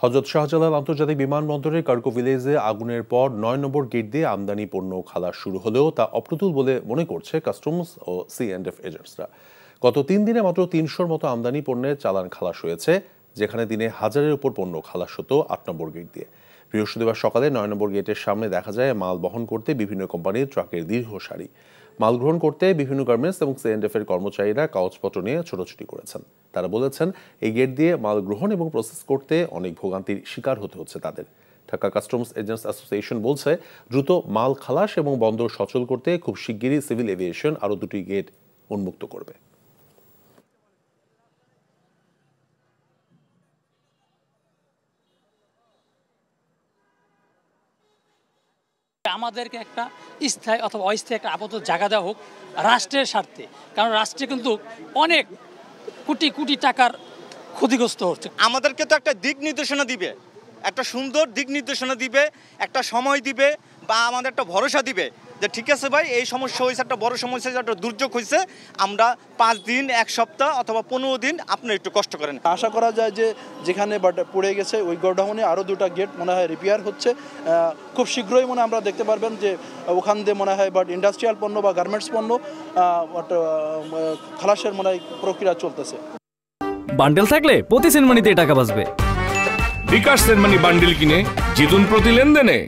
হযরত শাহজালাল আন্তর্জাতিক বিমানবন্দরের কার্গো ভিলেজে আগুনের পর ৯ নম্বর গেট দিয়ে আমদানি পণ্য খালাস শুরু হলেও তা অপ্রতুল বলে মনে করছে কাস্টমস ও C&F এজেন্টসরা। গত ৩ দিনে মাত্র ৩০০-র মতো আমদানি পণ্যের চালান খালাস হয়েছে, যেখানে দিনে হাজারের উপর পণ্য খালাস হতো ৮ নম্বর গেট দিয়ে। বৃহস্পতিবার সকালে ৯ নম্বর গেটের সামনে দেখা যায় মাল বহন করতে বিভিন্ন কোম্পানির ট্রাকের দীর্ঘ সারি। মাল গ্রহণ করতে বিভিন্ন গার্মেন্টস এবং C&F এর কর্মচারীরা কাগজপত্র নিয়ে ছোটাছুটি করেছেন। তারা বলেছেন, এই গেট দিয়ে মাল গ্রহণ এবং প্রসেস করতে অনেক ভোগান্তির শিকার হতে হচ্ছে তাদের। ঢাকা কাস্টমস এজেন্টস অ্যাসোসিয়েশন বলছে, দ্রুত মাল খালাস এবং বন্দর সচল করতে খুব শিগগিরই সিভিল এভিয়েশন আরও 2টি গেট উন্মুক্ত করবে। আমাদেরকে একটা স্থায়ী অথবা অস্থায়ী একটা আপাতত জায়গা দেওয়া হোক রাষ্ট্রের স্বার্থে, কারণ রাষ্ট্রে কিন্তু অনেক কোটি কোটি টাকার ক্ষতিগ্রস্ত হচ্ছে। আমাদেরকে তো একটা দিক নির্দেশনা দিবে, একটা সুন্দর দিক নির্দেশনা দিবে, একটা সময় দিবে বা আমাদের একটা ভরসা দিবে যে ঠিক আছে ভাই, এই সমস্যা হয়েছে, একটা বড় সমস্যা, একটা দুর্যোগ হয়েছে, আমরা 5 দিন, 1 সপ্তাহ অথবা 15 দিন আপনারা একটু কষ্ট করেন। আশা করা যায় যে যেখানে পড়ে গেছে ওই গোডাউনে আরও 2টা গেট মনে হয় রিপেয়ার হচ্ছে। খুব শীঘ্রই মনে আমরা দেখতে পারবেন যে ওখান দিয়ে মনে হয় ইন্ডাস্ট্রিয়াল পণ্য বা গার্মেন্টস পণ্য খালাসের মনে হয় প্রক্রিয়া চলতেছে। বান্ডেল থাকলে প্রতি সেনমানিতে টাকা বাঁচবে। বিকাশ সেনমানি বান্ডেল কিনে জিতুন প্রতি লেনদেনে।